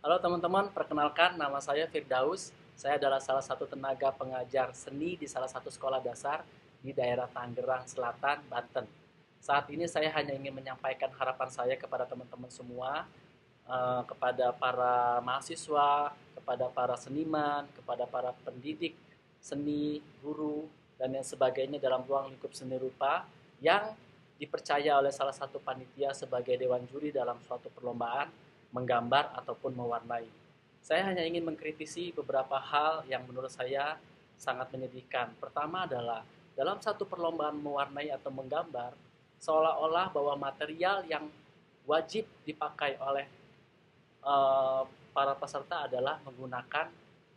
Halo teman-teman, perkenalkan nama saya Firdaus. Saya adalah salah satu tenaga pengajar seni di salah satu sekolah dasar di daerah Tangerang Selatan, Banten. Saat ini saya hanya ingin menyampaikan harapan saya kepada teman-teman semua, kepada para mahasiswa, kepada para seniman, kepada para pendidik seni, guru, dan lain sebagainya dalam ruang lingkup seni rupa yang dipercaya oleh salah satu panitia sebagai dewan juri dalam suatu perlombaan menggambar ataupun mewarnai. Saya hanya ingin mengkritisi beberapa hal yang menurut saya sangat menyedihkan. Pertama adalah dalam satu perlombaan mewarnai atau menggambar, seolah-olah bahwa material yang wajib dipakai oleh para peserta adalah menggunakan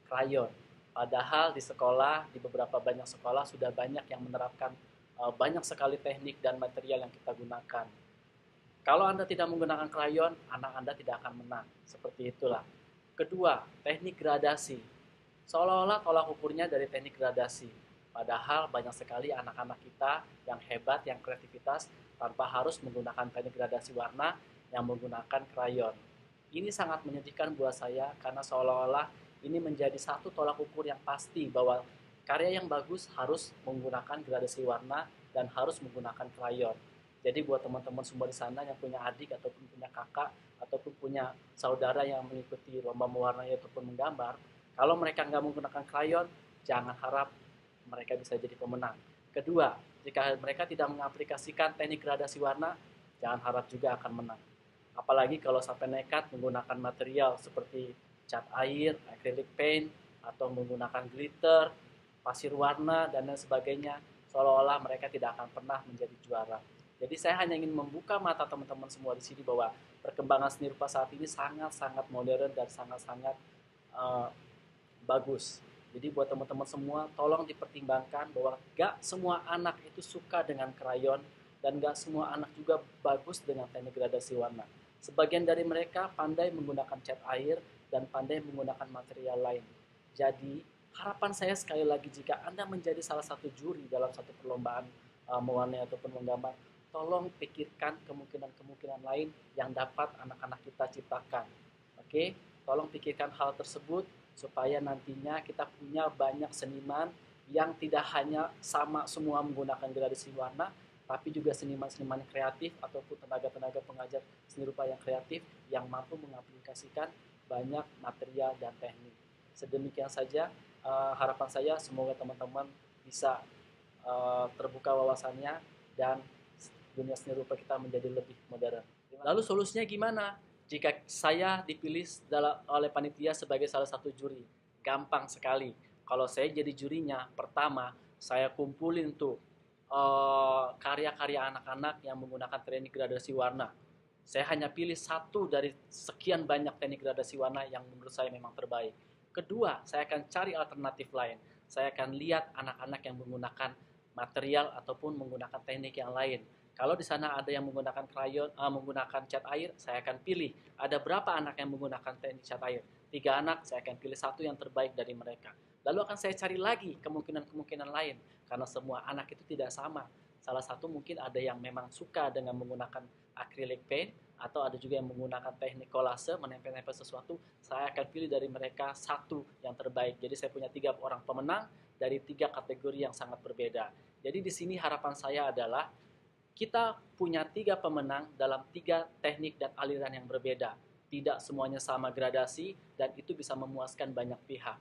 krayon. Padahal di sekolah, di beberapa banyak sekolah sudah banyak yang menerapkan banyak sekali teknik dan material yang kita gunakan. Kalau Anda tidak menggunakan krayon, anak Anda tidak akan menang. Seperti itulah. Kedua, teknik gradasi. Seolah-olah tolak ukurnya dari teknik gradasi. Padahal banyak sekali anak-anak kita yang hebat, yang kreativitas, tanpa harus menggunakan teknik gradasi warna yang menggunakan krayon. Ini sangat menyedihkan buat saya karena seolah-olah ini menjadi satu tolak ukur yang pasti bahwa karya yang bagus harus menggunakan gradasi warna dan harus menggunakan krayon. Jadi buat teman-teman semua di sana yang punya adik ataupun punya kakak ataupun punya saudara yang mengikuti lomba mewarnai ataupun menggambar, kalau mereka nggak menggunakan krayon, jangan harap mereka bisa jadi pemenang. Kedua, jika mereka tidak mengaplikasikan teknik gradasi warna, jangan harap juga akan menang. Apalagi kalau sampai nekat menggunakan material seperti cat air, acrylic paint, atau menggunakan glitter, pasir warna, dan lain sebagainya, seolah-olah mereka tidak akan pernah menjadi juara. Jadi saya hanya ingin membuka mata teman-teman semua di sini bahwa perkembangan seni rupa saat ini sangat-sangat modern dan sangat-sangat uh, bagus. Jadi buat teman-teman semua, tolong dipertimbangkan bahwa gak semua anak itu suka dengan krayon dan gak semua anak juga bagus dengan teknik gradasi warna. Sebagian dari mereka pandai menggunakan cat air dan pandai menggunakan material lain. Jadi harapan saya sekali lagi jika Anda menjadi salah satu juri dalam satu perlombaan mewarnai ataupun menggambar, tolong pikirkan kemungkinan-kemungkinan lain yang dapat anak-anak kita ciptakan. Oke, tolong pikirkan hal tersebut supaya nantinya kita punya banyak seniman yang tidak hanya sama semua menggunakan gradasi warna, tapi juga seniman-seniman kreatif ataupun tenaga-tenaga pengajar seni rupa yang kreatif yang mampu mengaplikasikan banyak material dan teknik. Sedemikian saja harapan saya, semoga teman-teman bisa terbuka wawasannya dan dunia seni rupa kita menjadi lebih modern. Lalu solusinya gimana? Jika saya dipilih oleh panitia sebagai salah satu juri, gampang sekali. Kalau saya jadi jurinya, pertama saya kumpulin tuh karya-karya anak-anak yang menggunakan teknik gradasi warna. Saya hanya pilih satu dari sekian banyak teknik gradasi warna yang menurut saya memang terbaik. Kedua, saya akan cari alternatif lain. Saya akan lihat anak-anak yang menggunakan material ataupun menggunakan teknik yang lain. Kalau di sana ada yang menggunakan krayon, menggunakan cat air, saya akan pilih. Ada berapa anak yang menggunakan teknik cat air? 3 anak, saya akan pilih satu yang terbaik dari mereka. Lalu akan saya cari lagi kemungkinan-kemungkinan lain, karena semua anak itu tidak sama. Salah satu mungkin ada yang memang suka dengan menggunakan acrylic paint, atau ada juga yang menggunakan teknik kolase, menempel-nempel sesuatu. Saya akan pilih dari mereka satu yang terbaik. Jadi saya punya 3 orang pemenang dari 3 kategori yang sangat berbeda. Jadi di sini harapan saya adalah kita punya 3 pemenang dalam 3 teknik dan aliran yang berbeda. Tidak semuanya sama gradasi dan itu bisa memuaskan banyak pihak.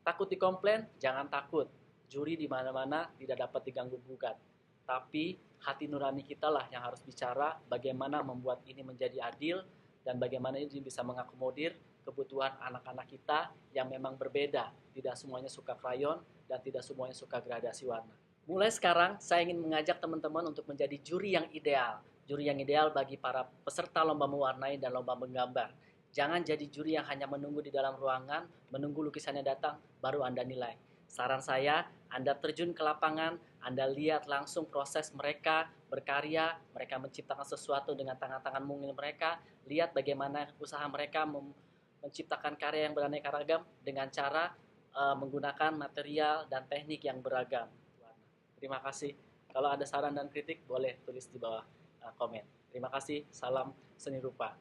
Takut dikomplain? Jangan takut. Juri di mana-mana tidak dapat diganggu gugat. Tapi hati nurani kita lah yang harus bicara bagaimana membuat ini menjadi adil dan bagaimana ini bisa mengakomodir kebutuhan anak-anak kita yang memang berbeda. Tidak semuanya suka krayon dan tidak semuanya suka gradasi warna. Mulai sekarang, saya ingin mengajak teman-teman untuk menjadi juri yang ideal. Juri yang ideal bagi para peserta lomba mewarnai dan lomba menggambar. Jangan jadi juri yang hanya menunggu di dalam ruangan, menunggu lukisannya datang, baru Anda nilai. Saran saya, Anda terjun ke lapangan, Anda lihat langsung proses mereka berkarya, mereka menciptakan sesuatu dengan tangan-tangan mungil mereka, lihat bagaimana usaha mereka menciptakan karya yang beraneka ragam dengan cara menggunakan material dan teknik yang beragam. Terima kasih. Kalau ada saran dan kritik, boleh tulis di bawah komen. Terima kasih. Salam seni rupa.